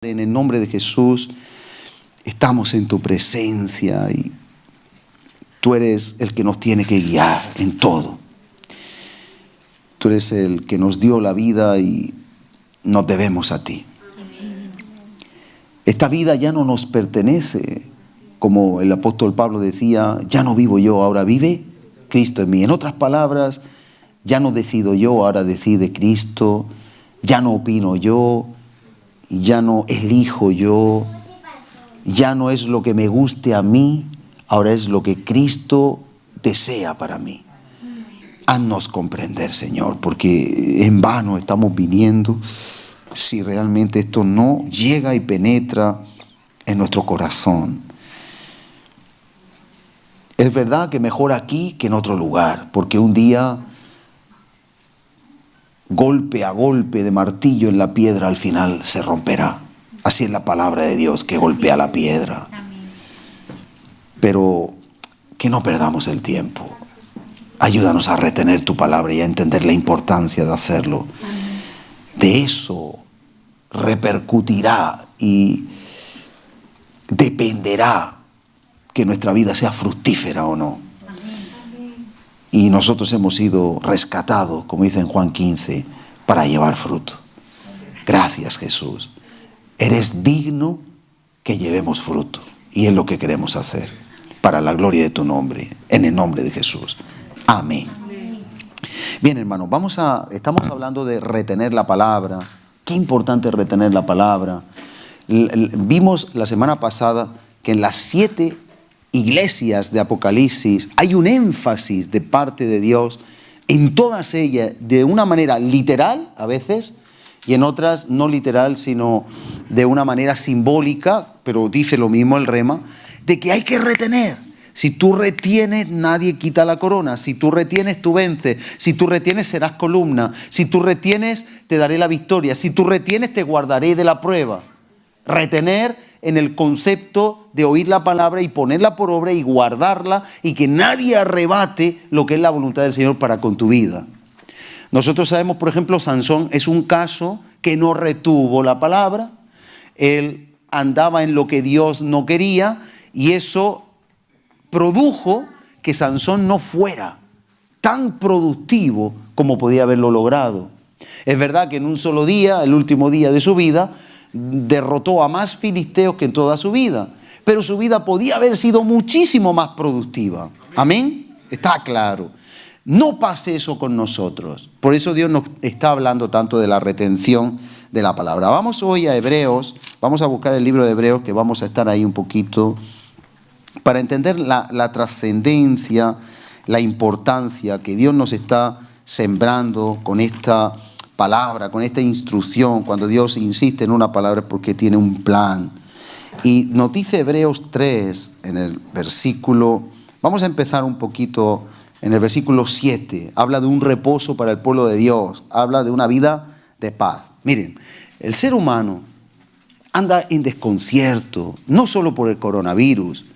En el nombre de Jesús, estamos en tu presencia y tú eres el que nos tiene que guiar en todo. Tú eres el que nos dio la vida y nos debemos a ti. Esta vida ya no nos pertenece, como el apóstol Pablo decía, ya no vivo yo, ahora vive Cristo en mí. En otras palabras, ya no decido yo, ahora decide Cristo, ya no opino yo, ya no elijo yo, ya no es lo que me guste a mí, ahora es lo que Cristo desea para mí. Haznos comprender, Señor, porque en vano estamos viniendo si realmente esto no llega y penetra en nuestro corazón. Es verdad que mejor aquí que en otro lugar, porque un día, golpe a golpe de martillo en la piedra, al final se romperá. Así es la palabra de Dios, que golpea la piedra. Pero que no perdamos el tiempo. Ayúdanos a retener tu palabra y a entender la importancia de hacerlo. De eso repercutirá y dependerá que nuestra vida sea fructífera o no. Y nosotros hemos sido rescatados, como dice en Juan 15, para llevar fruto. Gracias, Jesús. Eres digno que llevemos fruto. Y es lo que queremos hacer, para la gloria de tu nombre, en el nombre de Jesús. Amén. Bien, hermanos, estamos hablando de retener la palabra. Qué importante es retener la palabra. Vimos la semana pasada que en las 7 iglesias de Apocalipsis hay un énfasis de parte de Dios en todas ellas, de una manera literal a veces, y en otras no literal, sino de una manera simbólica, pero dice lo mismo el rema, de que hay que retener. Si tú retienes, nadie quita la corona. Si tú retienes, tú vences. Si tú retienes, serás columna. Si tú retienes, te daré la victoria. Si tú retienes, te guardaré de la prueba. Retener en el concepto de oír la palabra y ponerla por obra y guardarla y que nadie arrebate lo que es la voluntad del Señor para con tu vida. Nosotros sabemos, por ejemplo, Sansón es un caso que no retuvo la palabra. Él andaba en lo que Dios no quería y eso produjo que Sansón no fuera tan productivo como podía haberlo logrado. Es verdad que en un solo día, el último día de su vida, derrotó a más filisteos que en toda su vida, pero su vida podía haber sido muchísimo más productiva. Amén. Está claro. No pase eso con nosotros. Por eso Dios nos está hablando tanto de la retención de la palabra. Vamos hoy a Hebreos, vamos a buscar el libro de Hebreos, que vamos a estar ahí un poquito para entender la trascendencia, la importancia que Dios nos está sembrando con esta palabra, con esta instrucción. Cuando Dios insiste en una palabra es porque tiene un plan. Y nos dice Hebreos 3 en el versículo, vamos a empezar un poquito en el versículo 7, habla de un reposo para el pueblo de Dios, habla de una vida de paz. Miren, el ser humano anda en desconcierto, no solo por el coronavirus.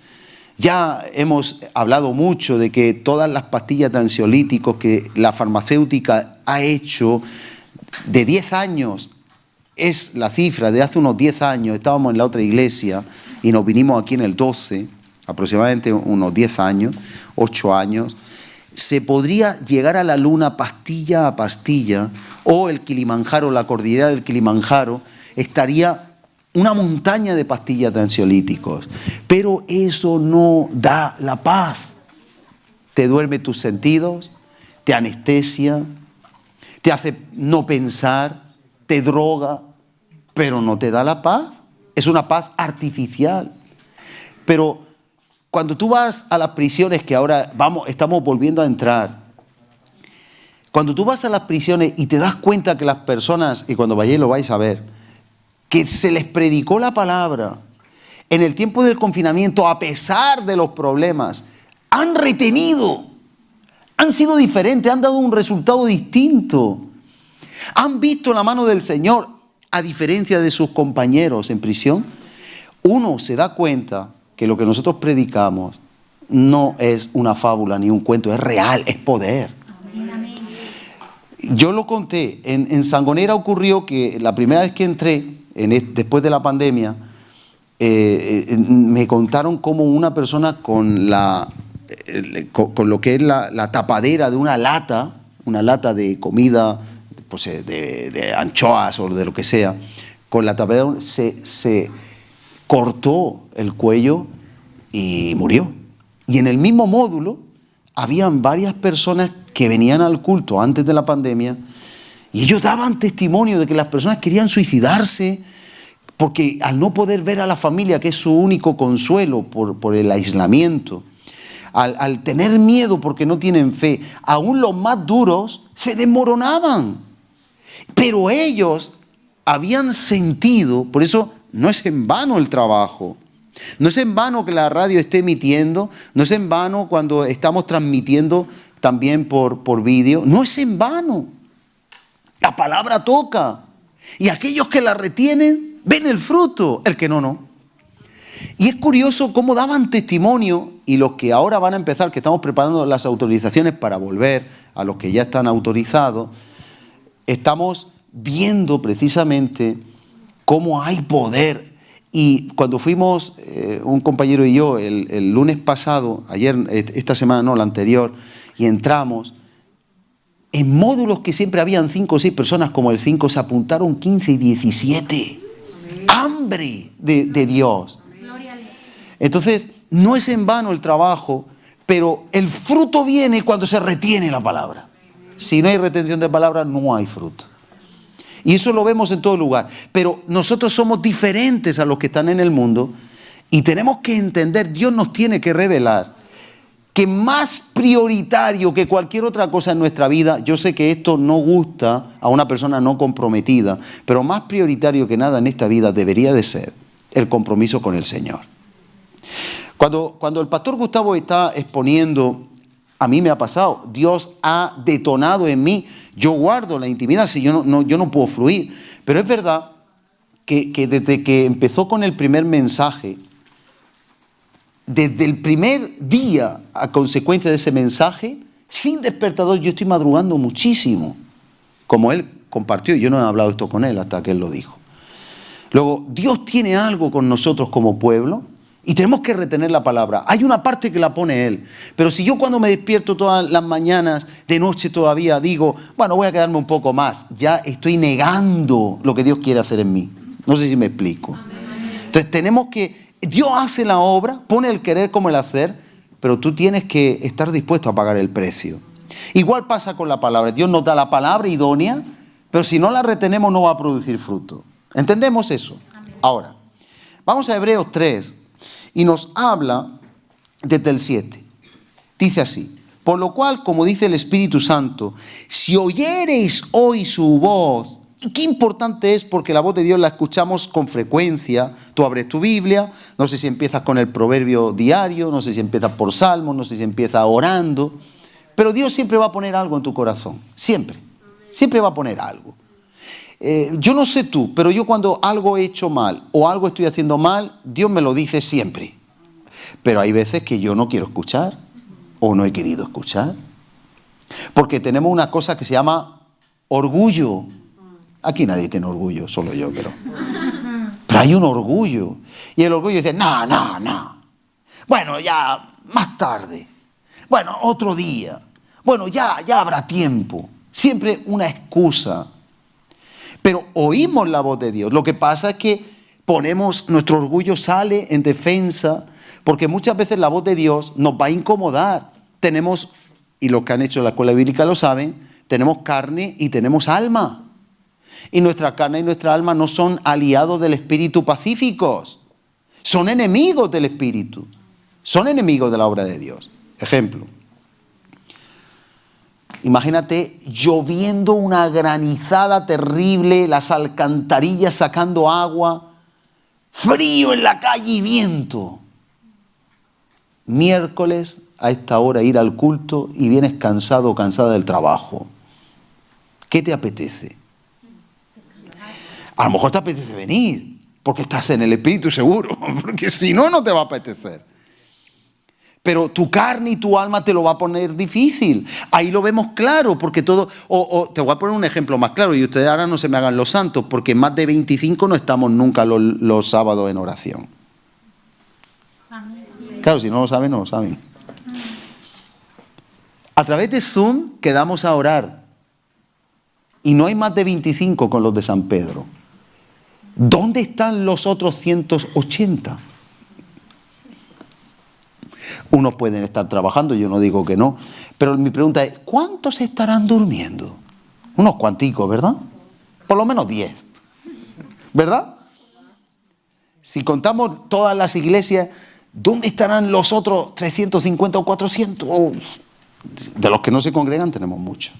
Ya hemos hablado mucho de que todas las pastillas de ansiolíticos que la farmacéutica ha hecho, de 10 años, es la cifra de hace unos 10 años, estábamos en la otra iglesia y nos vinimos aquí en el 12, aproximadamente unos 10 años, 8 años, se podría llegar a la luna pastilla a pastilla, o el Kilimanjaro, la cordillera del Kilimanjaro, estaría una montaña de pastillas de ansiolíticos, pero eso no da la paz. Te duerme tus sentidos, te anestesia, te hace no pensar, te droga, pero no te da la paz. Es una paz artificial. Pero cuando tú vas a las prisiones, que ahora estamos volviendo a entrar, cuando tú vas a las prisiones y te das cuenta que las personas, y cuando vayáis lo vais a ver, que se les predicó la palabra en el tiempo del confinamiento, a pesar de los problemas, han retenido, han sido diferentes, han dado un resultado distinto. Han visto la mano del Señor, a diferencia de sus compañeros en prisión. Uno se da cuenta que lo que nosotros predicamos no es una fábula ni un cuento, es real, es poder. Yo lo conté, en Sangonera ocurrió que la primera vez que entré, después de la pandemia, me contaron cómo una persona con lo que es la tapadera de una lata de comida, pues, de anchoas o de lo que sea, con la tapadera se cortó el cuello y murió. Y en el mismo módulo habían varias personas que venían al culto antes de la pandemia y ellos daban testimonio de que las personas querían suicidarse porque al no poder ver a la familia, que es su único consuelo por el aislamiento, al tener miedo porque no tienen fe, aún los más duros se desmoronaban. Pero ellos habían sentido, por eso no es en vano el trabajo, no es en vano que la radio esté emitiendo, no es en vano cuando estamos transmitiendo también por vídeo, no es en vano. La palabra toca y aquellos que la retienen ven el fruto, el que no. Y es curioso cómo daban testimonio, y los que ahora van a empezar, que estamos preparando las autorizaciones para volver a los que ya están autorizados, estamos viendo precisamente cómo hay poder. Y cuando fuimos, un compañero y yo, el lunes pasado, ayer, esta semana no, la anterior, y entramos, en módulos que siempre habían 5 o 6 personas como el 5, se apuntaron 15 y 17. Hambre de Dios. Entonces, no es en vano el trabajo, pero el fruto viene cuando se retiene la palabra. Si no hay retención de palabra, no hay fruto. Y eso lo vemos en todo lugar. Pero nosotros somos diferentes a los que están en el mundo y tenemos que entender, Dios nos tiene que revelar que más prioritario que cualquier otra cosa en nuestra vida, yo sé que esto no gusta a una persona no comprometida, pero más prioritario que nada en esta vida debería de ser el compromiso con el Señor. Cuando el pastor Gustavo está exponiendo, a mí me ha pasado, Dios ha detonado en mí, yo guardo la intimidad, si yo no puedo fluir, pero es verdad que desde que empezó con el primer mensaje, desde el primer día a consecuencia de ese mensaje, sin despertador, yo estoy madrugando muchísimo, como él compartió, yo no he hablado esto con él hasta que él lo dijo. Luego, Dios tiene algo con nosotros como pueblo, y tenemos que retener la palabra. Hay una parte que la pone Él. Pero si yo cuando me despierto todas las mañanas, de noche todavía, digo, bueno, voy a quedarme un poco más, ya estoy negando lo que Dios quiere hacer en mí. No sé si me explico. Entonces tenemos que, Dios hace la obra, pone el querer como el hacer, pero tú tienes que estar dispuesto a pagar el precio. Igual pasa con la palabra. Dios nos da la palabra idónea, pero si no la retenemos no va a producir fruto. ¿Entendemos eso? Ahora, vamos a Hebreos 3. Y nos habla desde el 7. Dice así: por lo cual, como dice el Espíritu Santo, si oyereis hoy su voz, y qué importante es porque la voz de Dios la escuchamos con frecuencia. Tú abres tu Biblia, no sé si empiezas con el proverbio diario, no sé si empiezas por salmos, no sé si empiezas orando, pero Dios siempre va a poner algo en tu corazón, siempre va a poner algo. Yo no sé tú, pero yo cuando algo he hecho mal o algo estoy haciendo mal, Dios me lo dice siempre. Pero hay veces que yo no quiero escuchar o no he querido escuchar. Porque tenemos una cosa que se llama orgullo. Aquí nadie tiene orgullo, solo yo, pero hay un orgullo. Y el orgullo dice, no. Bueno, ya más tarde. Bueno, otro día. Bueno, ya habrá tiempo. Siempre una excusa. Pero oímos la voz de Dios. Lo que pasa es que nuestro orgullo sale en defensa, porque muchas veces la voz de Dios nos va a incomodar. Tenemos, y los que han hecho la escuela bíblica lo saben, tenemos carne y tenemos alma. Y nuestra carne y nuestra alma no son aliados del espíritu pacíficos. Son enemigos del espíritu. Son enemigos de la obra de Dios. Ejemplo. Imagínate lloviendo una granizada terrible, las alcantarillas sacando agua, frío en la calle y viento. Miércoles a esta hora ir al culto y vienes cansado o cansada del trabajo. ¿Qué te apetece? A lo mejor te apetece venir, porque estás en el espíritu seguro, porque si no, no te va a apetecer. Pero tu carne y tu alma te lo va a poner difícil. Ahí lo vemos claro, porque todo... te voy a poner un ejemplo más claro, y ustedes ahora no se me hagan los santos, porque más de 25 no estamos nunca los sábados en oración. Claro, si no lo saben, no lo saben. A través de Zoom quedamos a orar. Y no hay más de 25 con los de San Pedro. ¿Dónde están los otros 180? Unos pueden estar trabajando, yo no digo que no, pero mi pregunta es, ¿cuántos estarán durmiendo? Unos cuanticos, ¿verdad? Por lo menos 10, ¿verdad? Si contamos todas las iglesias, ¿dónde estarán los otros 350 o 400? De los que no se congregan tenemos muchos.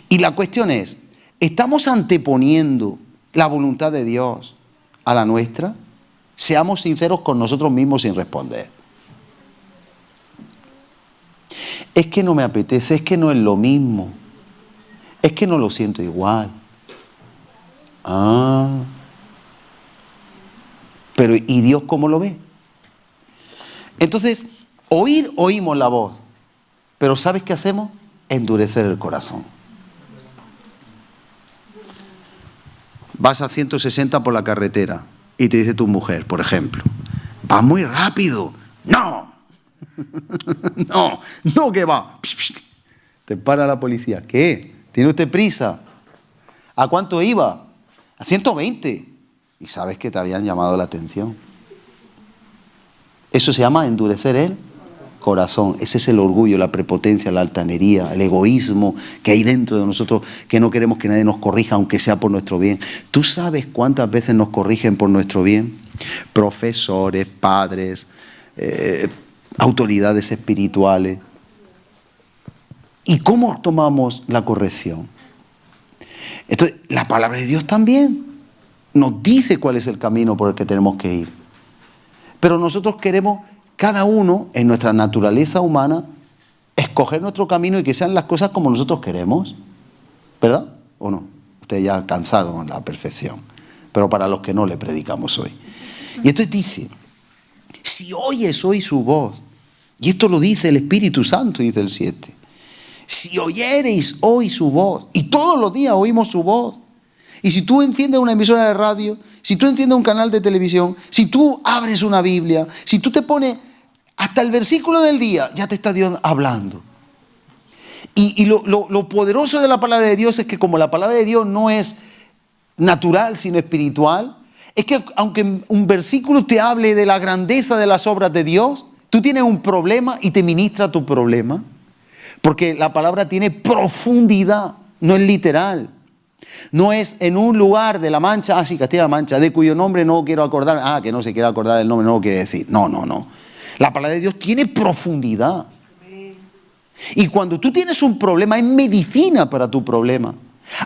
Y la cuestión es, ¿estamos anteponiendo la voluntad de Dios a la nuestra? Seamos sinceros con nosotros mismos sin responder. Es que no me apetece, es que no es lo mismo, es que no lo siento igual. Pero ¿y Dios cómo lo ve? Entonces, oímos la voz, pero ¿sabes qué hacemos? Endurecer el corazón. Vas a 160 por la carretera y te dice tu mujer, por ejemplo, va muy rápido. ¡No! No que va. Te para la policía. ¿Qué? ¿Tiene usted prisa? ¿A cuánto iba? A 120. Y sabes que te habían llamado la atención. Eso se llama endurecer el corazón. Ese es el orgullo, la prepotencia, la altanería, el egoísmo que hay dentro de nosotros, que no queremos que nadie nos corrija, aunque sea por nuestro bien. ¿Tú sabes cuántas veces nos corrigen por nuestro bien? Profesores, padres, autoridades espirituales. ¿Y cómo tomamos la corrección? Entonces, la palabra de Dios también nos dice cuál es el camino por el que tenemos que ir. Pero nosotros queremos, cada uno, en nuestra naturaleza humana, escoger nuestro camino y que sean las cosas como nosotros queremos. ¿Verdad? ¿O no? Ustedes ya alcanzaron la perfección. Pero para los que no, le predicamos hoy. Y entonces dice, si oyes hoy su voz, y esto lo dice el Espíritu Santo, dice el 7. Si oyereis hoy su voz, y todos los días oímos su voz, y si tú enciendes una emisora de radio, si tú enciendes un canal de televisión, si tú abres una Biblia, si tú te pones hasta el versículo del día, ya te está Dios hablando. Y lo poderoso de la palabra de Dios es que como la palabra de Dios no es natural, sino espiritual, es que aunque un versículo te hable de la grandeza de las obras de Dios, tú tienes un problema y te ministra tu problema. Porque la palabra tiene profundidad, no es literal. No es en un lugar de la Mancha, sí, Castilla-La Mancha, de cuyo nombre no quiero acordar, que no se quiera acordar del nombre, no lo quiere decir. No. La palabra de Dios tiene profundidad. Y cuando tú tienes un problema, es medicina para tu problema.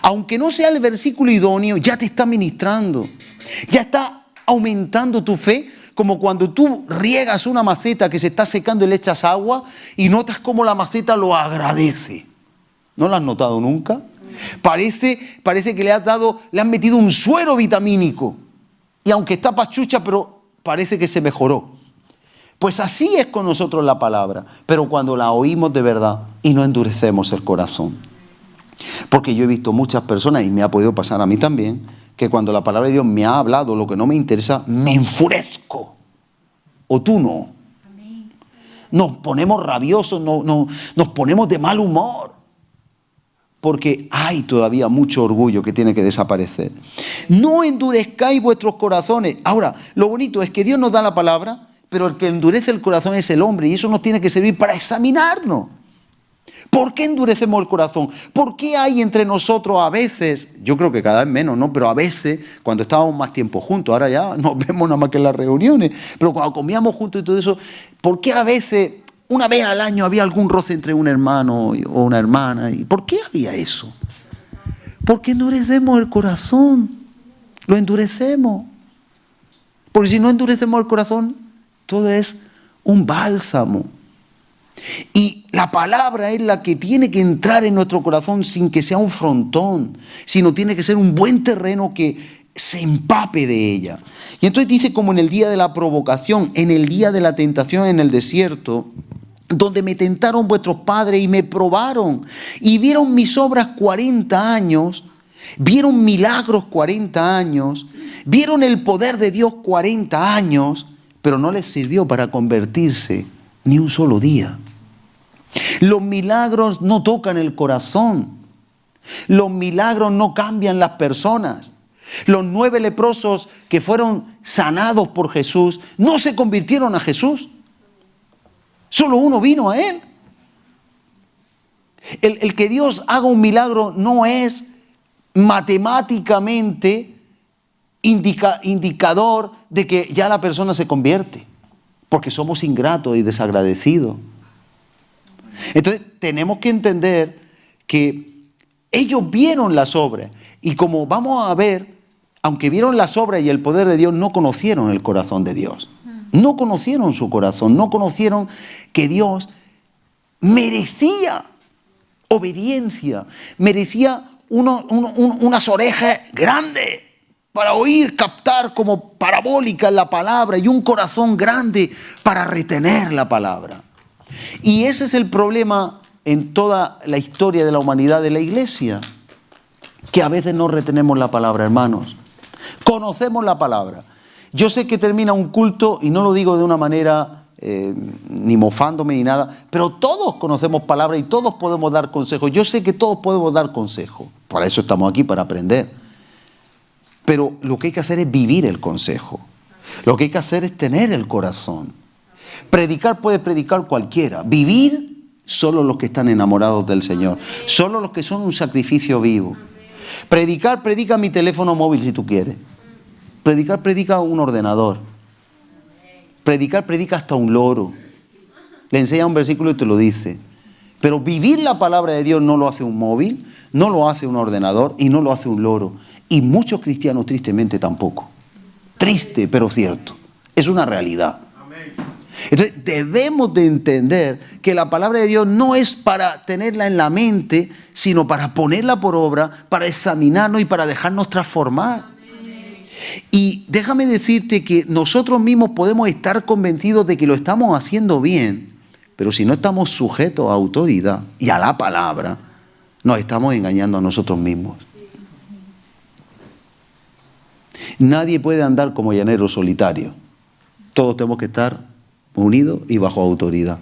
Aunque no sea el versículo idóneo, ya te está ministrando. Ya está aumentando tu fe, como cuando tú riegas una maceta que se está secando y le echas agua y notas cómo la maceta lo agradece. ¿No lo has notado nunca? Parece que le han metido un suero vitamínico. Y aunque está pachucha, pero parece que se mejoró. Pues así es con nosotros la palabra. Pero cuando la oímos de verdad y no endurecemos el corazón. Porque yo he visto muchas personas, y me ha podido pasar a mí también, que cuando la palabra de Dios me ha hablado lo que no me interesa, me enfurezco. O tú no. Nos ponemos rabiosos, nos ponemos de mal humor. Porque hay todavía mucho orgullo que tiene que desaparecer. No endurezcáis vuestros corazones. Ahora, lo bonito es que Dios nos da la palabra, pero el que endurece el corazón es el hombre, y eso nos tiene que servir para examinarnos. ¿Por qué endurecemos el corazón? ¿Por qué hay entre nosotros a veces, yo creo que cada vez menos, ¿no? Pero a veces, cuando estábamos más tiempo juntos, ahora ya nos vemos nada más que en las reuniones, pero cuando comíamos juntos y todo eso, ¿por qué a veces, una vez al año, había algún roce entre un hermano o una hermana? ¿Y por qué había eso? Porque endurecemos el corazón, lo endurecemos. Porque si no endurecemos el corazón, todo es un bálsamo. Y la palabra es la que tiene que entrar en nuestro corazón sin que sea un frontón, sino tiene que ser un buen terreno que se empape de ella. Y entonces dice, como en el día de la provocación, en el día de la tentación en el desierto, donde me tentaron vuestros padres y me probaron y vieron mis obras 40 años, vieron milagros 40 años, vieron el poder de Dios 40 años, pero no les sirvió para convertirse ni un solo día. Los milagros no tocan el corazón. Los milagros no cambian las personas. Los 9 leprosos que fueron sanados por Jesús no se convirtieron a Jesús. Solo uno vino a Él. El que Dios haga un milagro no es matemáticamente indicador de que ya la persona se convierte, porque somos ingratos y desagradecidos. Entonces tenemos que entender que ellos vieron las obras y como vamos a ver, aunque vieron las obras y el poder de Dios, no conocieron el corazón de Dios. No conocieron su corazón, no conocieron que Dios merecía obediencia, merecía unas orejas grandes para oír, captar como parabólica la palabra y un corazón grande para retener la palabra. Y ese es el problema en toda la historia de la humanidad de la iglesia, que a veces no retenemos la palabra, hermanos. Conocemos la palabra. Yo sé que termina un culto y no lo digo de una manera ni mofándome ni nada, pero todos conocemos palabras y todos podemos dar consejos. Yo sé que todos podemos dar consejos. Para eso estamos aquí, para aprender. Pero lo que hay que hacer es vivir el consejo. Lo que hay que hacer es tener el corazón. Predicar puede predicar cualquiera. Vivir solo los que están enamorados del Señor. Solo los que son un sacrificio vivo. Predicar, predica mi teléfono móvil si tú quieres. Predicar, predica un ordenador. Predicar, predica hasta un loro. Le enseña un versículo y te lo dice. Pero vivir la palabra de Dios no lo hace un móvil, no lo hace un ordenador y no lo hace un loro. Y muchos cristianos tristemente tampoco. Triste, pero cierto. Es una realidad. Entonces debemos de entender que la palabra de Dios no es para tenerla en la mente, sino para ponerla por obra, para examinarnos y para dejarnos transformar. Y déjame decirte que nosotros mismos podemos estar convencidos de que lo estamos haciendo bien, pero si no estamos sujetos a autoridad y a la palabra, nos estamos engañando a nosotros mismos. Nadie puede andar como llanero solitario. Todos tenemos que estar unidos y bajo autoridad.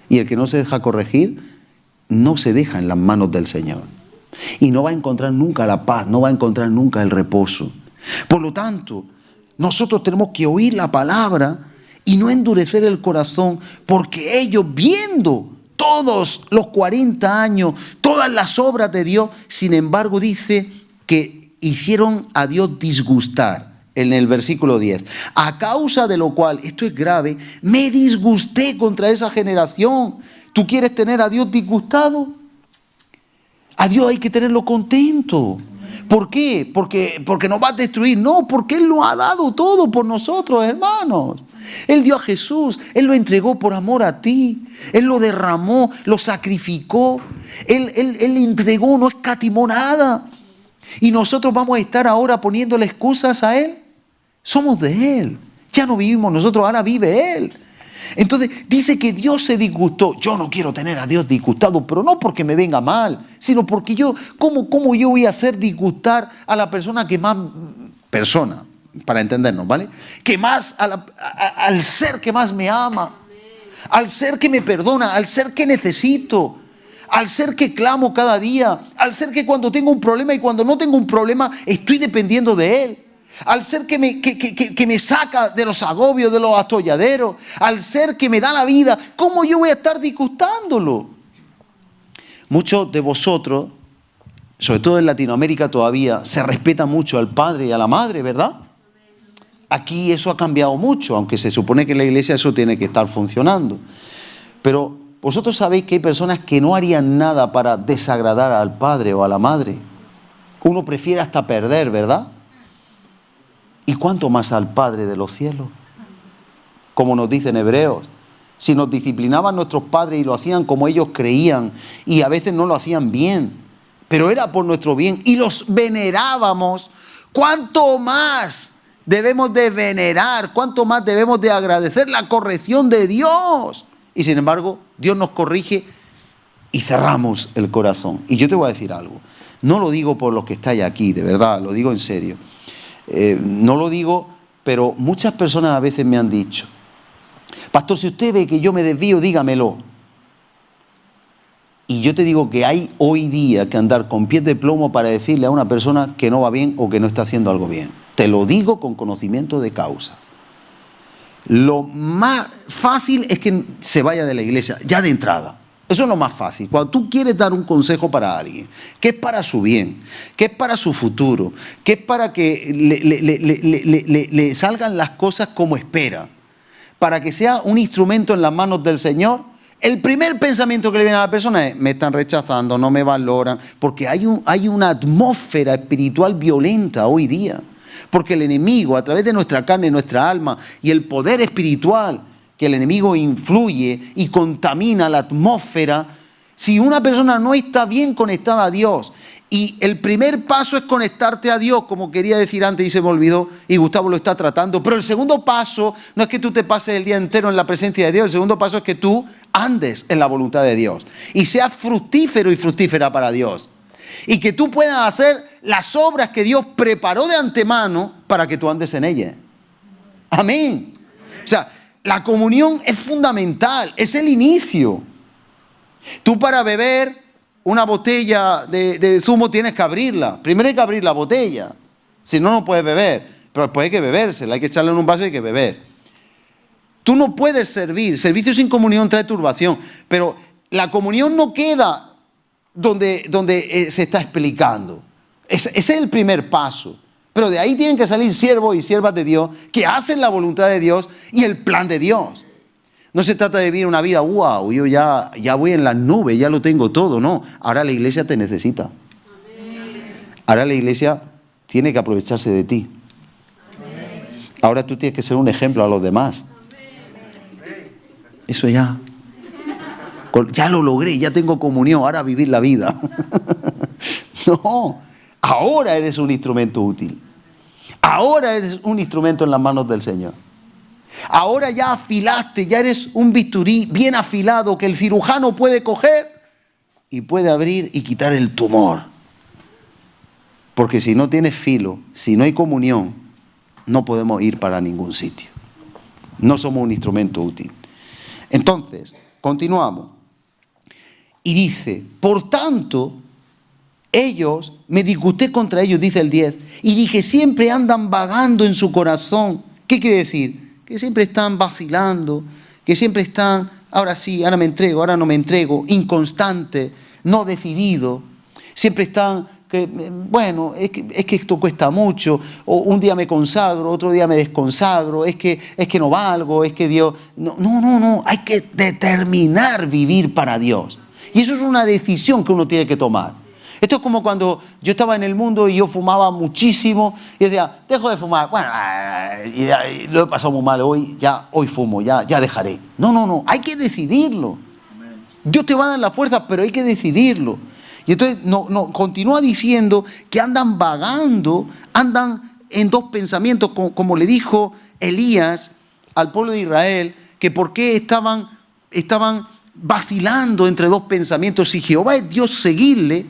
Y el que no se deja corregir, no se deja en las manos del Señor. Y no va a encontrar nunca la paz, no va a encontrar nunca el reposo. Por lo tanto, nosotros tenemos que oír la palabra y no endurecer el corazón, porque ellos viendo todos los 40 años, todas las obras de Dios, sin embargo dice que hicieron a Dios disgustar. En el versículo 10, a causa de lo cual, esto es grave, me disgusté contra esa generación. ¿Tú quieres tener a Dios disgustado? A Dios hay que tenerlo contento. ¿Por qué? Porque nos va a destruir. No, porque Él lo ha dado todo por nosotros, hermanos. Él dio a Jesús, Él lo entregó por amor a ti. Él lo derramó, lo sacrificó. Él entregó, no escatimó nada. Y nosotros vamos a estar ahora poniéndole excusas a Él. Somos de Él. Ya no vivimos nosotros, ahora vive Él. Entonces dice que Dios se disgustó. Yo no quiero tener a Dios disgustado, pero no porque me venga mal, sino porque ¿cómo yo voy a hacer disgustar a la persona que más, para entendernos, ¿vale? Que más, al ser que más me ama, al ser que me perdona, al ser que necesito, al ser que clamo cada día, al ser que cuando tengo un problema y cuando no tengo un problema estoy dependiendo de Él. Al ser que me saca de los agobios, de los atolladeros, al ser que me da la vida, ¿cómo yo voy a estar disgustándolo? Muchos de vosotros, sobre todo en Latinoamérica todavía, se respeta mucho al padre y a la madre, ¿verdad? Aquí eso ha cambiado mucho, aunque se supone que en la iglesia eso tiene que estar funcionando. Pero vosotros sabéis que hay personas que no harían nada para desagradar al padre o a la madre. Uno prefiere hasta perder, ¿verdad? ¿Y cuánto más al Padre de los cielos? Como nos dicen Hebreos, si nos disciplinaban nuestros padres y lo hacían como ellos creían, y a veces no lo hacían bien, pero era por nuestro bien, y los venerábamos ¿Cuánto más debemos de venerar? ¿Cuánto más debemos de agradecer la corrección de Dios? Y sin embargo, Dios nos corrige y cerramos el corazón. Y yo te voy a decir algo. No lo digo por los que estáis aquí, de verdad, lo digo en serio. No lo digo, pero muchas personas a veces me han dicho: pastor, si usted ve que yo me desvío, dígamelo. Y yo te digo que hay hoy día que andar con pies de plomo para decirle a una persona que no va bien o que no está haciendo algo bien. Te lo digo con conocimiento de causa. Lo más fácil es que se vaya de la iglesia, ya de entrada. Eso es lo más fácil. Cuando tú quieres dar un consejo para alguien, que es para su bien, que es para su futuro, que es para que le salgan las cosas como espera, para que sea un instrumento en las manos del Señor, el primer pensamiento que le viene a la persona es: me están rechazando, no me valoran, porque hay una atmósfera espiritual violenta hoy día. Porque el enemigo, a través de nuestra carne, nuestra alma y el poder espiritual que el enemigo influye y contamina la atmósfera, si una persona no está bien conectada a Dios, y el primer paso es conectarte a Dios, como quería decir antes y se me olvidó, y Gustavo lo está tratando, pero el segundo paso no es que tú te pases el día entero en la presencia de Dios, el segundo paso es que tú andes en la voluntad de Dios y seas fructífero y fructífera para Dios. Y que tú puedas hacer las obras que Dios preparó de antemano para que tú andes en ellas. Amén. O sea, la comunión es fundamental, es el inicio. Tú para beber una botella de zumo tienes que abrirla. Primero hay que abrir la botella, si no, no puedes beber. Pero después hay que bebérsela, hay que echarla en un vaso y hay que beber. Tú no puedes servir, servicio sin comunión trae turbación, pero la comunión no queda donde se está explicando. Ese es el primer paso. Pero de ahí tienen que salir siervos y siervas de Dios que hacen la voluntad de Dios y el plan de Dios. No se trata de vivir una vida, wow, yo ya voy en las nubes, ya lo tengo todo. No, ahora la iglesia te necesita. Ahora la iglesia tiene que aprovecharse de ti. Ahora tú tienes que ser un ejemplo a los demás. Eso ya lo logré, ya tengo comunión, ahora vivir la vida. No, ahora eres un instrumento útil. Ahora eres un instrumento en las manos del Señor. Ahora ya afilaste, ya eres un bisturí bien afilado que el cirujano puede coger y puede abrir y quitar el tumor. Porque si no tienes filo, si no hay comunión, no podemos ir para ningún sitio. No somos un instrumento útil. Entonces, continuamos. Y dice: por tanto, ellos, me disgusté contra ellos, dice el 10, y dije: siempre andan vagando en su corazón. ¿Qué quiere decir? Que siempre están vacilando, que siempre están, ahora sí, ahora me entrego, ahora no me entrego, inconstante, no decidido. Siempre están, bueno, es que esto cuesta mucho, o un día me consagro, otro día me desconsagro, es que no valgo, es que Dios... No, hay que determinar vivir para Dios. Y eso es una decisión que uno tiene que tomar. Esto es como cuando yo estaba en el mundo y yo fumaba muchísimo y decía: dejo de fumar. Bueno, y lo he pasado muy mal hoy fumo, ya dejaré. No, hay que decidirlo. Dios te va a dar la fuerza, pero hay que decidirlo. Y entonces continúa diciendo que andan vagando, andan en dos pensamientos, como le dijo Elías al pueblo de Israel, que por qué estaban vacilando entre dos pensamientos. Si Jehová es Dios, seguidle,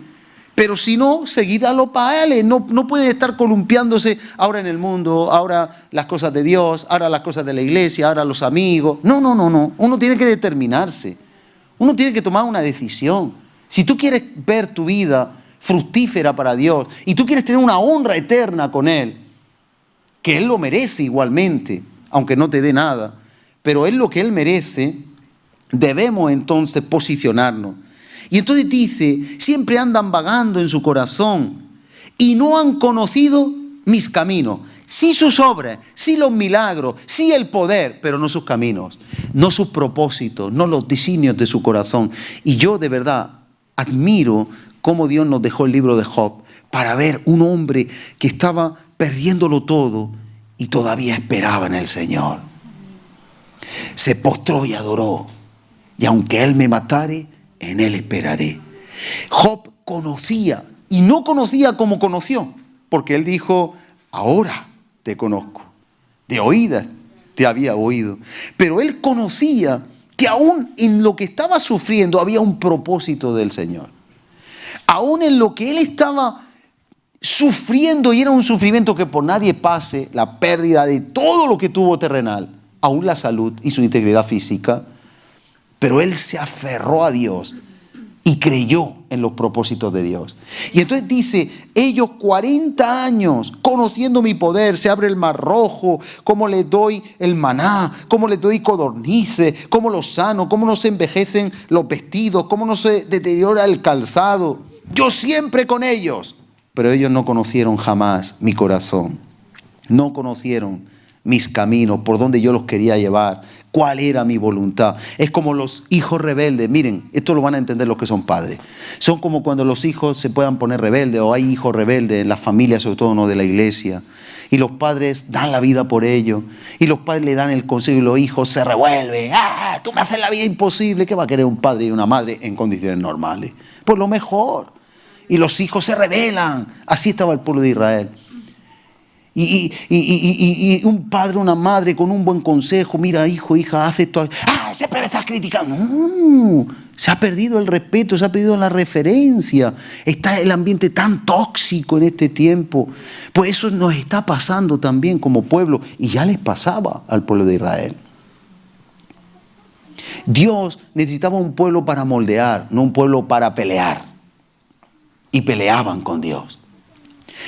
pero si no, seguid a los Baales. No pueden estar columpiándose ahora en el mundo, ahora las cosas de Dios, ahora las cosas de la iglesia, ahora los amigos. No. Uno tiene que determinarse. Uno tiene que tomar una decisión. Si tú quieres ver tu vida fructífera para Dios y tú quieres tener una honra eterna con Él, que Él lo merece igualmente, aunque no te dé nada, pero es lo que Él merece, debemos entonces posicionarnos. Y entonces dice: siempre andan vagando en su corazón y no han conocido mis caminos. Sí sus obras, sí los milagros, sí el poder, pero no sus caminos, no sus propósitos, no los designios de su corazón. Y yo de verdad admiro cómo Dios nos dejó el libro de Job para ver un hombre que estaba perdiéndolo todo y todavía esperaba en el Señor. Se postró y adoró. Y aunque Él me matare, en Él esperaré. Job conocía, y no conocía como conoció, porque él dijo: ahora te conozco. De oídas te había oído. Pero él conocía que aún en lo que estaba sufriendo había un propósito del Señor. Aún en lo que él estaba sufriendo, y era un sufrimiento que por nadie pase, la pérdida de todo lo que tuvo terrenal, aún la salud y su integridad física, pero él se aferró a Dios y creyó en los propósitos de Dios. Y entonces dice, ellos 40 años conociendo mi poder, se abre el mar rojo, cómo les doy el maná, cómo les doy codornices, cómo los sano, cómo no se envejecen los vestidos, cómo no se deteriora el calzado. Yo siempre con ellos. Pero ellos no conocieron jamás mi corazón. No conocieron mis caminos, por donde yo los quería llevar, cuál era mi voluntad. Es como los hijos rebeldes. Miren, esto lo van a entender los que son padres. Son como cuando los hijos se puedan poner rebeldes, o hay hijos rebeldes en las familias, sobre todo no de la iglesia. Y los padres dan la vida por ellos. Y los padres le dan el consejo y los hijos se revuelven. ¡Ah! Tú me haces la vida imposible. ¿Qué va a querer un padre y una madre en condiciones normales? Pues lo mejor. Y los hijos se rebelan. Así estaba el pueblo de Israel. Y un padre, una madre con un buen consejo, mira hijo, hija, haz esto. Siempre me estás criticando. No, se ha perdido el respeto, se ha perdido la referencia. Está el ambiente tan tóxico en este tiempo. Pues eso nos está pasando también como pueblo, y ya les pasaba al pueblo de Israel. Dios necesitaba un pueblo para moldear, no un pueblo para pelear. Y peleaban con Dios.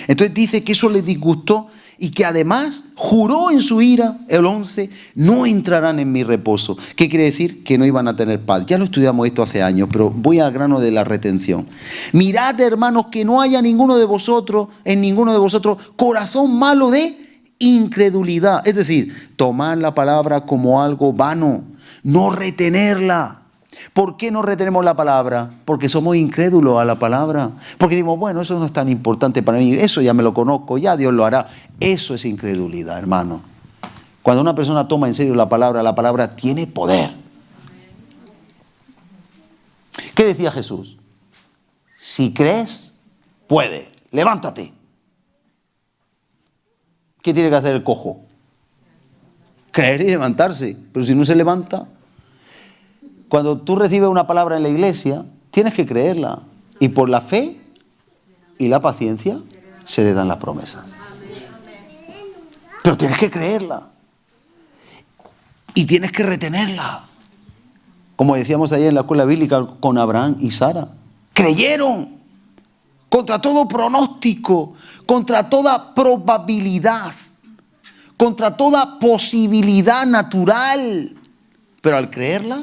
Entonces dice que eso les disgustó y que además juró en su ira, el 11, no entrarán en mi reposo. ¿Qué quiere decir? Que no iban a tener paz. Ya lo estudiamos esto hace años, pero voy al grano de la retención. Mirad, hermanos, que no haya en ninguno de vosotros, corazón malo de incredulidad. Es decir, tomar la palabra como algo vano, no retenerla. ¿Por qué no retenemos la palabra? Porque somos incrédulos a la palabra. Porque decimos, bueno, eso no es tan importante para mí, eso ya me lo conozco, ya Dios lo hará. Eso es incredulidad, hermano. Cuando una persona toma en serio la palabra tiene poder. ¿Qué decía Jesús? Si crees, puede. Levántate. ¿Qué tiene que hacer el cojo? Creer y levantarse. Pero si no se levanta... Cuando tú recibes una palabra en la iglesia, tienes que creerla. Y por la fe y la paciencia se le dan las promesas. Pero tienes que creerla. Y tienes que retenerla. Como decíamos ayer en la escuela bíblica con Abraham y Sara. Creyeron contra todo pronóstico, contra toda probabilidad, contra toda posibilidad natural. Pero al creerla,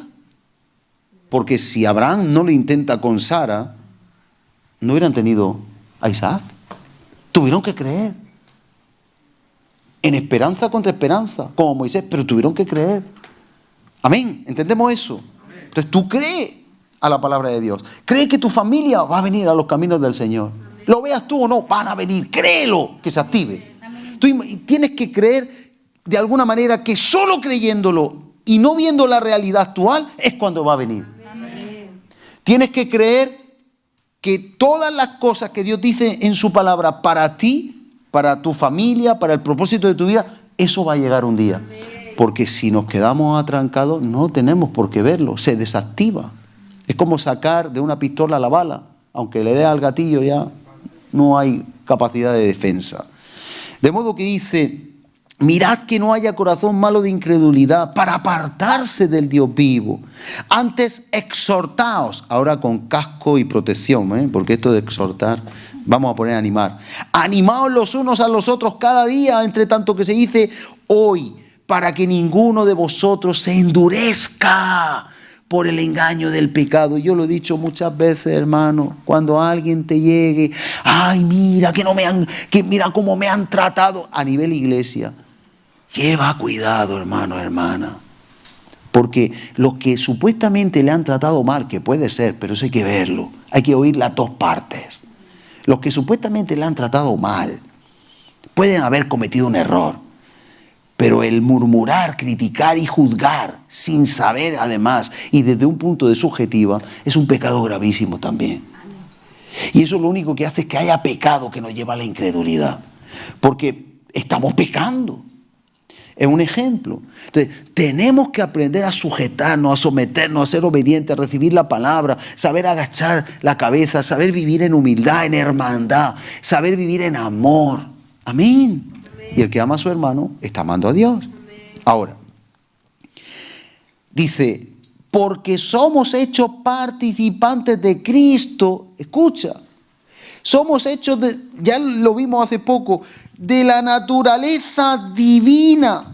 porque si Abraham no lo intenta con Sara, no hubieran tenido a Isaac. Tuvieron que creer. En esperanza contra esperanza, como Moisés, pero tuvieron que creer. Amén, ¿entendemos eso? Entonces tú crees a la palabra de Dios. Cree que tu familia va a venir a los caminos del Señor. Lo veas tú o no, van a venir. Créelo, que se active. Tú tienes que creer de alguna manera que solo creyéndolo y no viendo la realidad actual es cuando va a venir. Tienes que creer que todas las cosas que Dios dice en su palabra para ti, para tu familia, para el propósito de tu vida, eso va a llegar un día. Porque si nos quedamos atrancados, no tenemos por qué verlo, se desactiva. Es como sacar de una pistola la bala, aunque le dé al gatillo ya no hay capacidad de defensa. De modo que dice, mirad que no haya corazón malo de incredulidad para apartarse del Dios vivo. Antes exhortaos, ahora con casco y protección, porque esto de exhortar, vamos a poner animar. Animaos los unos a los otros cada día, entre tanto que se dice hoy, para que ninguno de vosotros se endurezca por el engaño del pecado. Yo lo he dicho muchas veces, hermano, cuando alguien te llegue, ay, mira, mira cómo me han tratado a nivel iglesia. Lleva cuidado, hermano, hermana. Porque los que supuestamente le han tratado mal, que puede ser, pero eso hay que verlo. Hay que oír las dos partes. Los que supuestamente le han tratado mal, pueden haber cometido un error. Pero el murmurar, criticar y juzgar, sin saber además, y desde un punto de subjetiva, es un pecado gravísimo también. Y eso lo único que hace es que haya pecado que nos lleva a la incredulidad. Porque estamos pecando. Es un ejemplo. Entonces, tenemos que aprender a sujetarnos, a someternos, a ser obedientes, a recibir la palabra, saber agachar la cabeza, saber vivir en humildad, en hermandad, saber vivir en amor. Amén. Y el que ama a su hermano está amando a Dios. Ahora, dice, porque somos hechos participantes de Cristo. Escucha, somos hechos, ya lo vimos hace poco, de la naturaleza divina.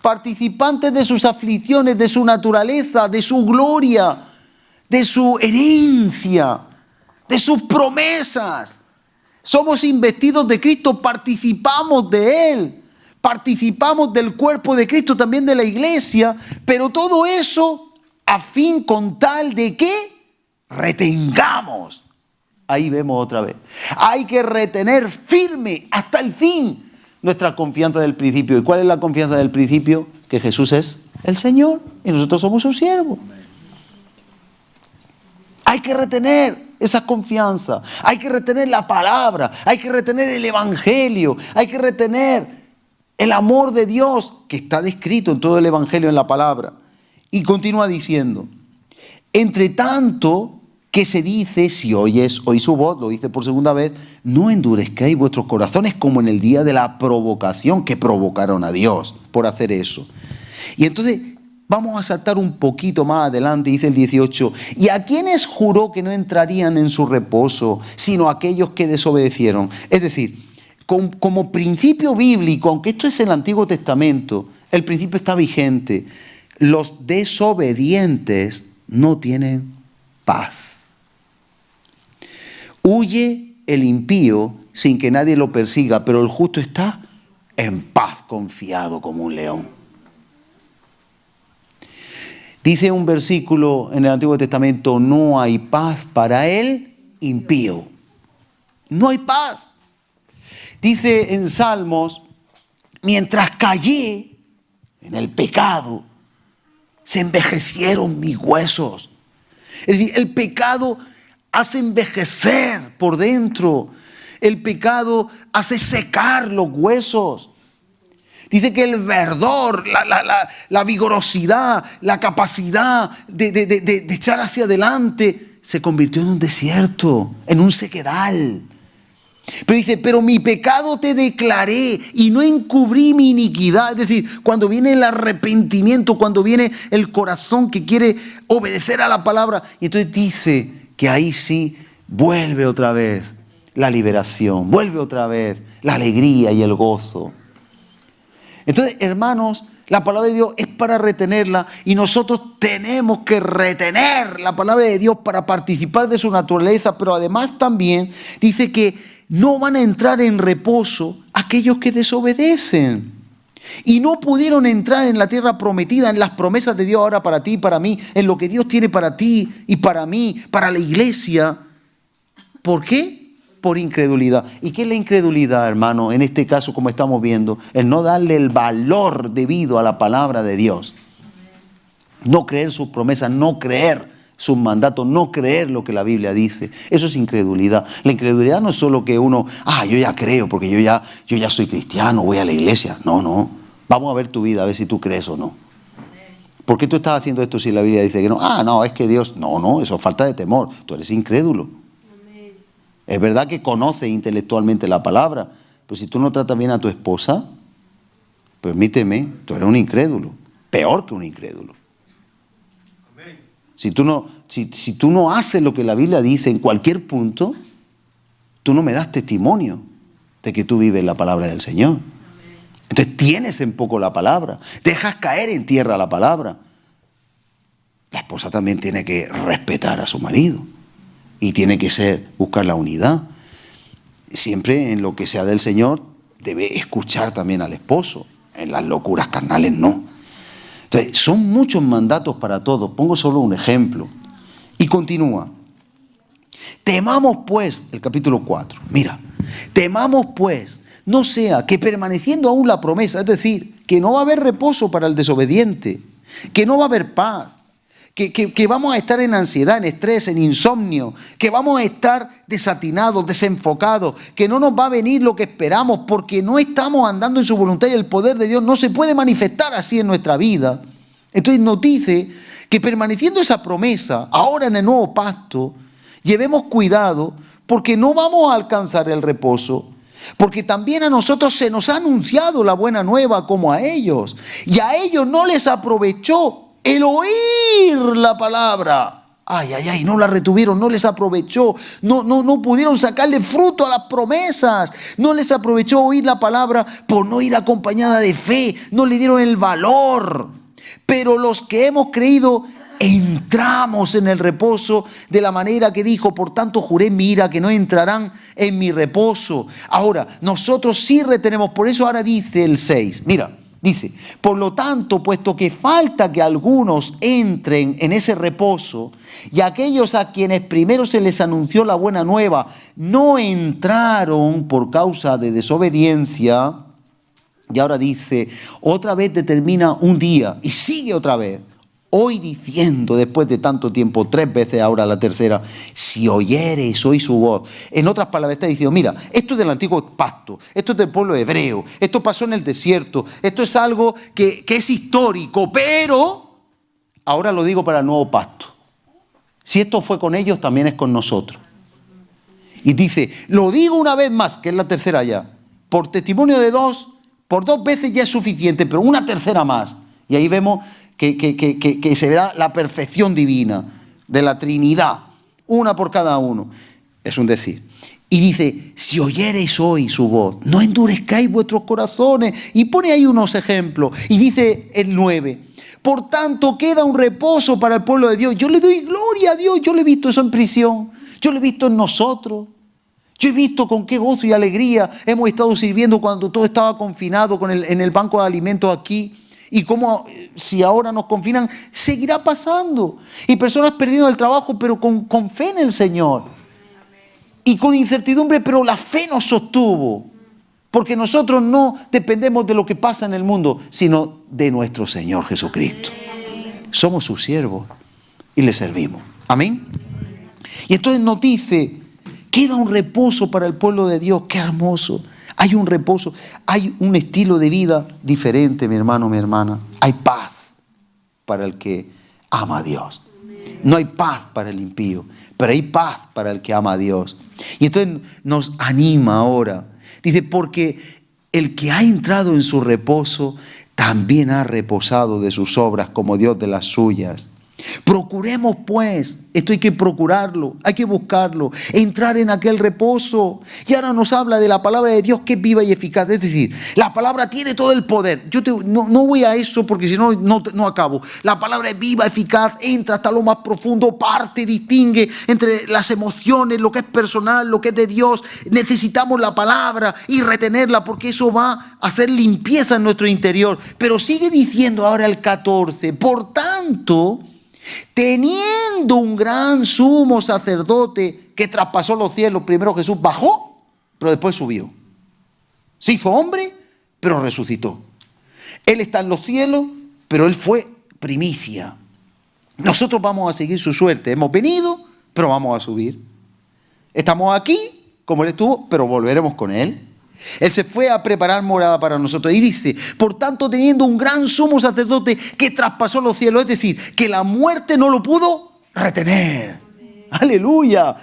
Participantes de sus aflicciones, de su naturaleza, de su gloria, de su herencia, de sus promesas. Somos investidos de Cristo, participamos de Él. Participamos del cuerpo de Cristo, también de la iglesia, pero todo eso a fin con tal de que retengamos. Ahí vemos otra vez. Hay que retener firme hasta el fin nuestra confianza del principio. ¿Y cuál es la confianza del principio? Que Jesús es el Señor y nosotros somos sus siervos. Hay que retener esa confianza. Hay que retener la palabra. Hay que retener el evangelio. Hay que retener el amor de Dios que está descrito en todo el evangelio, en la palabra. Y continúa diciendo, entre tanto que se dice, si oís su voz, lo dice por segunda vez, no endurezcáis vuestros corazones como en el día de la provocación que provocaron a Dios por hacer eso. Y entonces vamos a saltar un poquito más adelante, dice el 18, y a quienes juró que no entrarían en su reposo, sino a aquellos que desobedecieron. Es decir, como principio bíblico, aunque esto es el Antiguo Testamento, el principio está vigente. Los desobedientes no tienen paz. Huye el impío sin que nadie lo persiga, pero el justo está en paz, confiado como un león. Dice un versículo en el Antiguo Testamento, no hay paz para el impío. No hay paz. Dice en Salmos, mientras callé en el pecado, se envejecieron mis huesos. Es decir, el pecado hace envejecer por dentro. El pecado hace secar los huesos. Dice que el verdor, la vigorosidad, la capacidad de echar hacia adelante se convirtió en un desierto, en un sequedal. Pero dice, pero mi pecado te declaré y no encubrí mi iniquidad. Es decir, cuando viene el arrepentimiento, cuando viene el corazón que quiere obedecer a la palabra, y entonces dice que ahí sí vuelve otra vez la liberación, vuelve otra vez la alegría y el gozo. Entonces, hermanos, la palabra de Dios es para retenerla y nosotros tenemos que retener la palabra de Dios para participar de su naturaleza, pero además también dice que no van a entrar en reposo aquellos que desobedecen. Y no pudieron entrar en la tierra prometida, en las promesas de Dios ahora para ti y para mí, en lo que Dios tiene para ti y para mí, para la iglesia. ¿Por qué? Por incredulidad. ¿Y qué es la incredulidad, hermano? En este caso, como estamos viendo, el no darle el valor debido a la palabra de Dios. No creer sus promesas, no creer sus mandatos, no creer lo que la Biblia dice. Eso es incredulidad. La incredulidad no es solo que uno, yo ya creo porque yo ya soy cristiano, voy a la iglesia. No. Vamos a ver tu vida, a ver si tú crees o no. ¿Por qué tú estás haciendo esto si la Biblia dice que no? No, es que Dios... No, eso es falta de temor. Tú eres incrédulo. Es verdad que conoces intelectualmente la palabra, pero si tú no tratas bien a tu esposa, permíteme, tú eres un incrédulo. Peor que un incrédulo. Si tú no haces lo que la Biblia dice en cualquier punto, tú no me das testimonio de que tú vives la palabra del Señor. Entonces tienes en poco la palabra, dejas caer en tierra la palabra. La esposa también tiene que respetar a su marido y tiene que buscar la unidad. Siempre en lo que sea del Señor debe escuchar también al esposo, en las locuras carnales no. Entonces, son muchos mandatos para todos. Pongo solo un ejemplo. Y continúa. Temamos pues, el capítulo 4, mira, temamos pues, no sea que permaneciendo aún la promesa, es decir, que no va a haber reposo para el desobediente, que no va a haber paz, que vamos a estar en ansiedad, en estrés, en insomnio, que vamos a estar desatinados, desenfocados, que no nos va a venir lo que esperamos porque no estamos andando en su voluntad y el poder de Dios no se puede manifestar así en nuestra vida. Entonces nos dice que permaneciendo esa promesa, ahora en el nuevo pacto, llevemos cuidado porque no vamos a alcanzar el reposo. Porque también a nosotros se nos ha anunciado la buena nueva como a ellos. Y a ellos no les aprovechó el oír la palabra. No la retuvieron, no les aprovechó. No pudieron sacarle fruto a las promesas. No les aprovechó oír la palabra por no ir acompañada de fe. No le dieron el valor. Pero los que hemos creído entramos en el reposo de la manera que dijo, por tanto juré en mi ira que no entrarán en mi reposo. Ahora, nosotros sí retenemos, por eso ahora dice el 6, mira, dice, por lo tanto, puesto que falta que algunos entren en ese reposo y aquellos a quienes primero se les anunció la buena nueva no entraron por causa de desobediencia, y ahora dice, otra vez determina un día y sigue otra vez. Hoy diciendo, después de tanto tiempo, 3 veces ahora la tercera, si oyereis hoy su voz. En otras palabras está diciendo, mira, esto es del antiguo pacto, esto es del pueblo hebreo, esto pasó en el desierto, esto es algo que es histórico, pero ahora lo digo para el nuevo pacto. Si esto fue con ellos, también es con nosotros. Y dice, lo digo una vez más, que es la tercera ya, por testimonio de 2, por 2 veces ya es suficiente, pero una tercera más. Y ahí vemos que se verá la perfección divina de la Trinidad, una por cada uno. Es un decir. Y dice, si oyereis hoy su voz, no endurezcáis vuestros corazones. Y pone ahí unos ejemplos. Y dice el 9, por tanto queda un reposo para el pueblo de Dios. Yo le doy gloria a Dios, yo le he visto eso en prisión, yo lo he visto en nosotros. Yo he visto con qué gozo y alegría hemos estado sirviendo cuando todo estaba confinado en el banco de alimentos aquí. Y cómo, si ahora nos confinan, seguirá pasando. Y personas perdiendo el trabajo, pero con fe en el Señor. Y con incertidumbre, pero la fe nos sostuvo. Porque nosotros no dependemos de lo que pasa en el mundo, sino de nuestro Señor Jesucristo. Somos sus siervos y le servimos. Amén. Y entonces nos dice, queda un reposo para el pueblo de Dios. Qué hermoso. Hay un reposo, hay un estilo de vida diferente, mi hermano, mi hermana. Hay paz para el que ama a Dios. No hay paz para el impío, pero hay paz para el que ama a Dios. Y entonces nos anima ahora. Dice, porque el que ha entrado en su reposo también ha reposado de sus obras como Dios de las suyas. Procuremos pues, esto hay que procurarlo, hay que buscarlo, entrar en aquel reposo. Y ahora nos habla de la palabra de Dios que es viva y eficaz. Es decir, la palabra tiene todo el poder. No voy a eso porque si no, no acabo. La palabra es viva, eficaz, entra hasta lo más profundo, parte, distingue entre las emociones, lo que es personal, lo que es de Dios. Necesitamos la palabra y retenerla porque eso va a hacer limpieza en nuestro interior. Pero sigue diciendo ahora el 14, por tanto, teniendo un gran sumo sacerdote que traspasó los cielos, primero Jesús bajó, pero después subió. Se hizo hombre, pero resucitó. Él está en los cielos, pero Él fue primicia. Nosotros vamos a seguir su suerte. Hemos venido, pero vamos a subir. Estamos aquí, como Él estuvo, pero volveremos con Él. Él se fue a preparar morada para nosotros. Y dice, por tanto, teniendo un gran sumo sacerdote que traspasó los cielos, es decir, que la muerte no lo pudo retener. Aleluya.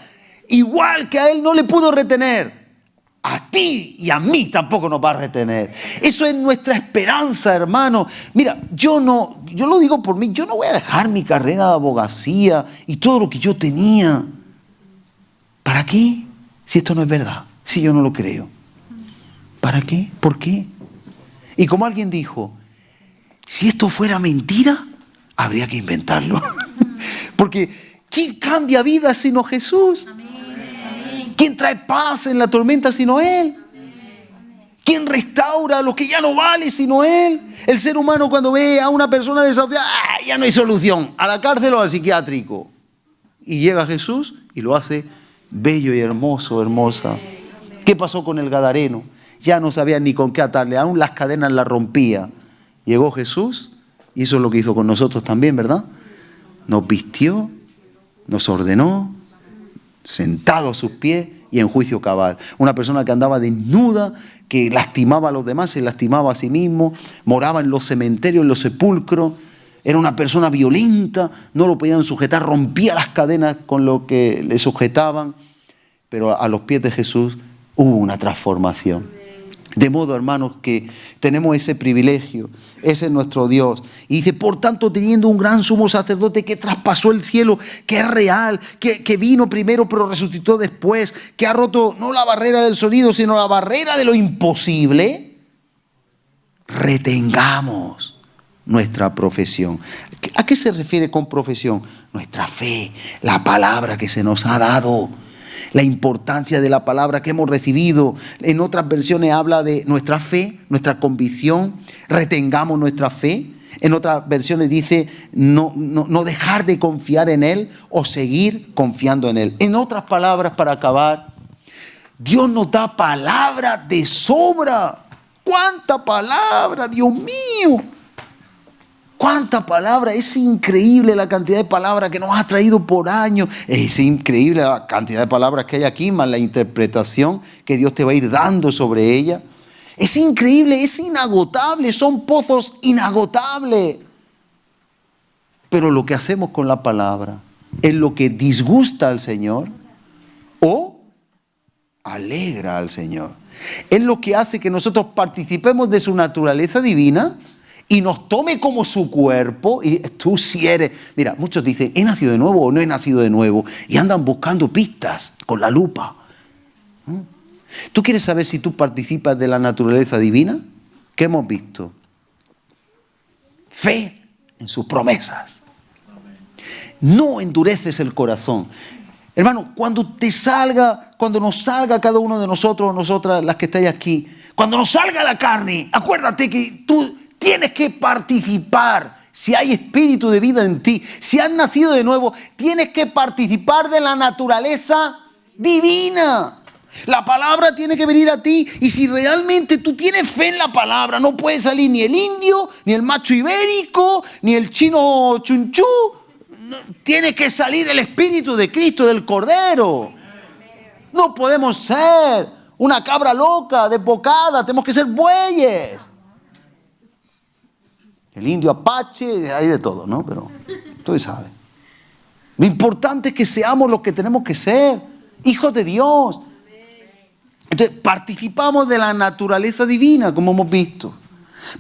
Igual que a Él no le pudo retener, a ti y a mí tampoco nos va a retener. Eso es nuestra esperanza, hermano. Mira, yo lo digo por mí, yo no voy a dejar mi carrera de abogacía y todo lo que yo tenía. ¿Para qué? Si esto no es verdad, si yo no lo creo. ¿Para qué? ¿Por qué? Y como alguien dijo, si esto fuera mentira, habría que inventarlo. Porque ¿quién cambia vidas sino Jesús? ¿Quién trae paz en la tormenta sino Él? ¿Quién restaura lo que ya no vale sino Él? El ser humano cuando ve a una persona desafiada, ya no hay solución, a la cárcel o al psiquiátrico. Y llega Jesús y lo hace bello y hermoso, hermosa. ¿Qué pasó con el Gadareno? Ya no sabían ni con qué atarle, aún las cadenas las rompía. Llegó Jesús y eso es lo que hizo con nosotros también, ¿verdad? nos vistió, nos ordenó, sentado a sus pies y en juicio cabal. Una persona que andaba desnuda, que lastimaba a los demás, se lastimaba a sí mismo, moraba en los cementerios, en los sepulcros, era una persona violenta, no lo podían sujetar, rompía las cadenas con lo que le sujetaban, pero a los pies de Jesús hubo una transformación. De modo, hermanos, que tenemos ese privilegio, ese es nuestro Dios. Y dice, por tanto, teniendo un gran sumo sacerdote que traspasó el cielo, que es real, que vino primero pero resucitó después, que ha roto no la barrera del sonido, sino la barrera de lo imposible, retengamos nuestra profesión. ¿A qué se refiere con profesión? Nuestra fe, la palabra que se nos ha dado. La importancia de la palabra que hemos recibido. En otras versiones habla de nuestra fe, nuestra convicción. Retengamos nuestra fe. En otras versiones dice no dejar de confiar en Él o seguir confiando en Él. En otras palabras, para acabar, Dios nos da palabra de sobra. ¡Cuánta palabra, Dios mío! ¡Cuánta palabra! Es increíble la cantidad de palabras que nos ha traído por años. Es increíble la cantidad de palabras que hay aquí, más la interpretación que Dios te va a ir dando sobre ella. Es increíble, es inagotable, son pozos inagotables. Pero lo que hacemos con la palabra es lo que disgusta al Señor o alegra al Señor. Es lo que hace que nosotros participemos de su naturaleza divina y nos tome como su cuerpo. Y tú si eres... Mira, muchos dicen, ¿he nacido de nuevo o no he nacido de nuevo? Y andan buscando pistas con la lupa. ¿Tú quieres saber si tú participas de la naturaleza divina? ¿Qué hemos visto? Fe en sus promesas. No endureces el corazón. Hermano, cuando nos salga cada uno de nosotros o nosotras, las que estáis aquí, cuando nos salga la carne, acuérdate que tú tienes que participar. Si hay espíritu de vida en ti, si has nacido de nuevo, tienes que participar de la naturaleza divina. La palabra tiene que venir a ti, y si realmente tú tienes fe en la palabra, no puede salir ni el indio, ni el macho ibérico, ni el chino chunchú. No, tiene que salir el espíritu de Cristo, del Cordero. No podemos ser una cabra loca, desbocada, tenemos que ser bueyes. El indio apache, hay de todo, ¿no? Pero tú sabes. Lo importante es que seamos los que tenemos que ser, hijos de Dios. Entonces, participamos de la naturaleza divina, como hemos visto.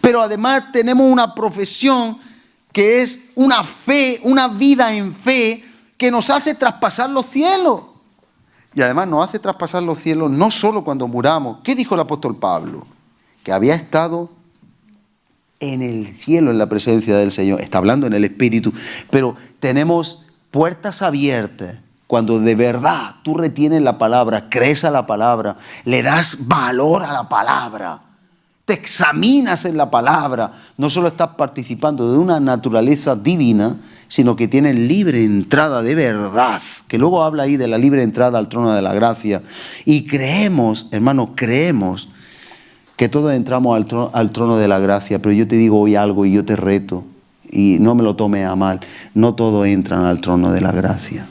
Pero además tenemos una profesión que es una fe, una vida en fe, que nos hace traspasar los cielos. Y además nos hace traspasar los cielos no solo cuando muramos. ¿Qué dijo el apóstol Pablo? Que había estado en el cielo, en la presencia del Señor. Está hablando en el Espíritu. Pero tenemos puertas abiertas. Cuando de verdad tú retienes la palabra, crees a la palabra, le das valor a la palabra, te examinas en la palabra, no solo estás participando de una naturaleza divina, sino que tienes libre entrada de verdad, que luego habla ahí de la libre entrada al trono de la gracia. Y creemos, hermanos, creemos que todos entramos al trono de la gracia, pero yo te digo hoy algo y yo te reto, y no me lo tomes a mal, no todos entran al trono de la gracia.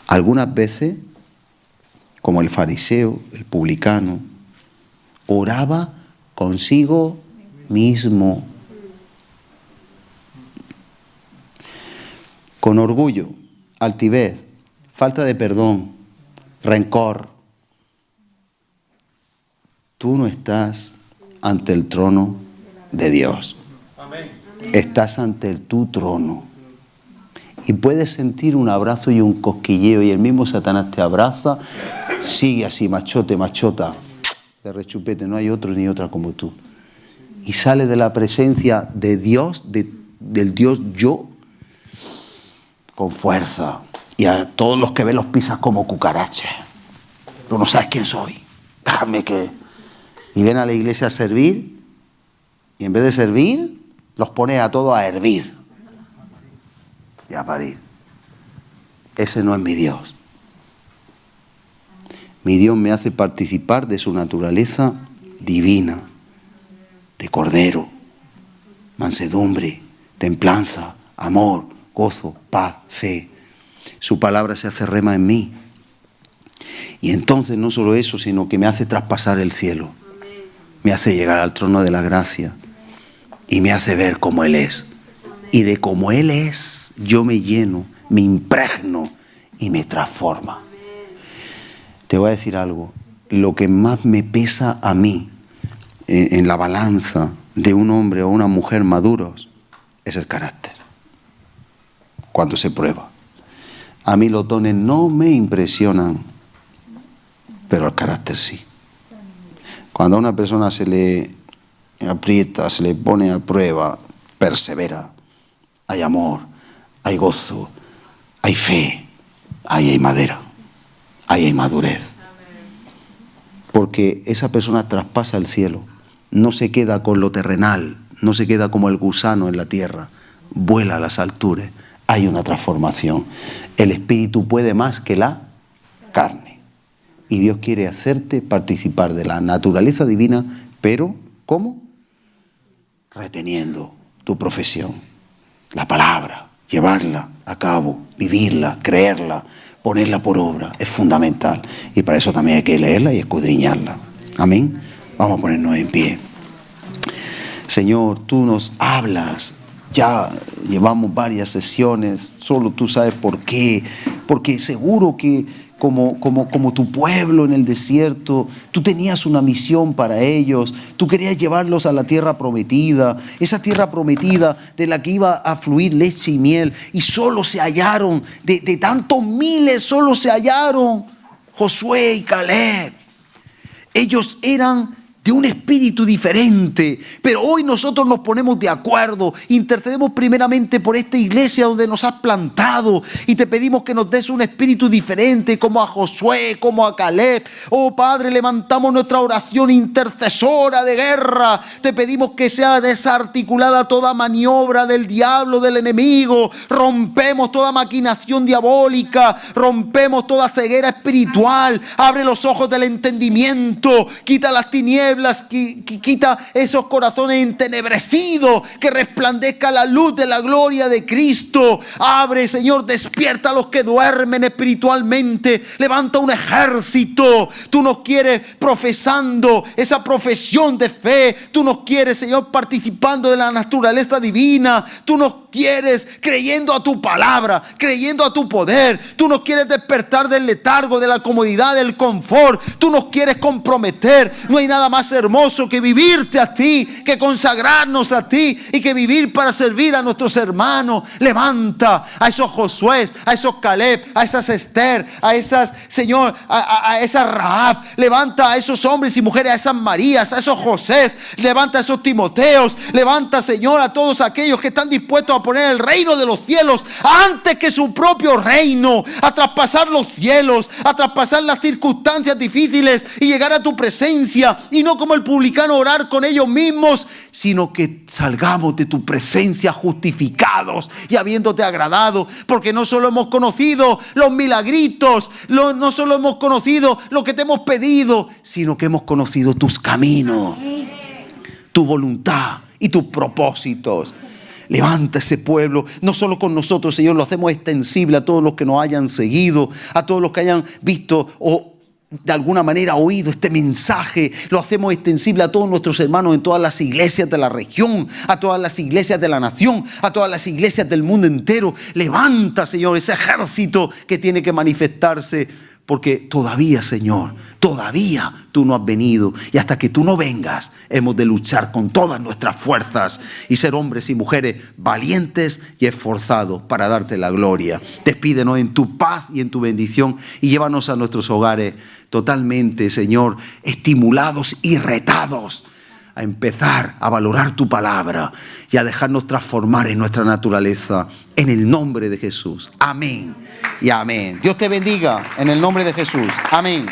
Algunas veces, como el fariseo, el publicano, oraba consigo mismo, con orgullo, altivez, falta de perdón, rencor. Tú no estás ante el trono de Dios. Estás ante tu trono. Y puedes sentir un abrazo y un cosquilleo, y el mismo Satanás te abraza. Sigue así, machote, machota, de rechupete, no hay otro ni otra como tú. Y sale de la presencia de Dios, del Dios yo, con fuerza. Y a todos los que ven los pisas como cucarachas. Pero no sabes quién soy. Déjame que... Y ven a la iglesia a servir, y en vez de servir, los pone a todos a hervir. Y a parir. Ese no es mi Dios. Mi Dios me hace participar de su naturaleza divina, de cordero, mansedumbre, templanza, amor, gozo, paz, fe. Su palabra se hace rema en mí. Y entonces no solo eso, sino que me hace traspasar el cielo. Me hace llegar al trono de la gracia. Y me hace ver cómo Él es. Y de cómo Él es, yo me lleno, me impregno y me transforma. Te voy a decir algo. Lo que más me pesa a mí en la balanza de un hombre o una mujer maduros es el carácter. Cuando se prueba. A mí los dones no me impresionan, pero el carácter sí. Cuando a una persona se le aprieta, se le pone a prueba, persevera, hay amor, hay gozo, hay fe, ahí hay madera, ahí hay madurez. Porque esa persona traspasa el cielo, no se queda con lo terrenal, no se queda como el gusano en la tierra, vuela a las alturas, hay una transformación. El espíritu puede más que la carne. Y Dios quiere hacerte participar de la naturaleza divina, pero ¿cómo? Reteniendo tu profesión, la palabra, llevarla a cabo, vivirla, creerla, ponerla por obra, es fundamental. Y para eso también hay que leerla y escudriñarla. Amén. Vamos a ponernos en pie. Señor, tú nos hablas. Ya llevamos varias sesiones, solo tú sabes por qué. Porque seguro que como tu pueblo en el desierto, tú tenías una misión para ellos, tú querías llevarlos a la tierra prometida, esa tierra prometida de la que iba a fluir leche y miel, y solo se hallaron, de tantos miles solo se hallaron Josué y Caleb. Ellos eran de un espíritu diferente, pero hoy nosotros nos ponemos de acuerdo, intercedemos primeramente por esta iglesia donde nos has plantado y te pedimos que nos des un espíritu diferente como a Josué, como a Caleb. Oh Padre, levantamos nuestra oración intercesora de guerra, te pedimos que sea desarticulada toda maniobra del diablo, del enemigo, rompemos toda maquinación diabólica, rompemos toda ceguera espiritual, abre los ojos del entendimiento, quita las tinieblas, quita esos corazones entenebrecidos, que resplandezca la luz de la gloria de Cristo. Abre, Señor, despierta a los que duermen espiritualmente, levanta un ejército. Tú nos quieres profesando esa profesión de fe, tú nos quieres, Señor, participando de la naturaleza divina, tú nos quieres creyendo a tu palabra, creyendo a tu poder, tú nos quieres despertar del letargo, de la comodidad, del confort, tú nos quieres comprometer. No hay nada más hermoso que vivirte a ti, que consagrarnos a ti y que vivir para servir a nuestros hermanos. Levanta a esos Josué, a esos Caleb, a esas Esther, a esas, Señor, a esas Rahab. Levanta a esos hombres y mujeres, a esas Marías, a esos José. Levanta a esos Timoteos. Levanta, Señor, a todos aquellos que están dispuestos a poner el reino de los cielos antes que su propio reino, a traspasar los cielos, a traspasar las circunstancias difíciles y llegar a tu presencia, y no como el publicano orar con ellos mismos, sino que salgamos de tu presencia justificados y habiéndote agradado, porque no solo hemos conocido los milagritos, no solo hemos conocido lo que te hemos pedido, sino que hemos conocido tus caminos, tu voluntad y tus propósitos. Levanta ese pueblo, no solo con nosotros, Señor, lo hacemos extensible a todos los que nos hayan seguido, a todos los que hayan visto o de alguna manera oído este mensaje. Lo hacemos extensible a todos nuestros hermanos en todas las iglesias de la región, a todas las iglesias de la nación, a todas las iglesias del mundo entero. Levanta, Señor, ese ejército que tiene que manifestarse, porque todavía, Señor, todavía tú no has venido, y hasta que tú no vengas hemos de luchar con todas nuestras fuerzas y ser hombres y mujeres valientes y esforzados para darte la gloria. Despídenos en tu paz y en tu bendición y llévanos a nuestros hogares totalmente, Señor, estimulados y retados a empezar a valorar tu palabra y a dejarnos transformar en nuestra naturaleza, en el nombre de Jesús. Amén y amén. Dios te bendiga en el nombre de Jesús. Amén.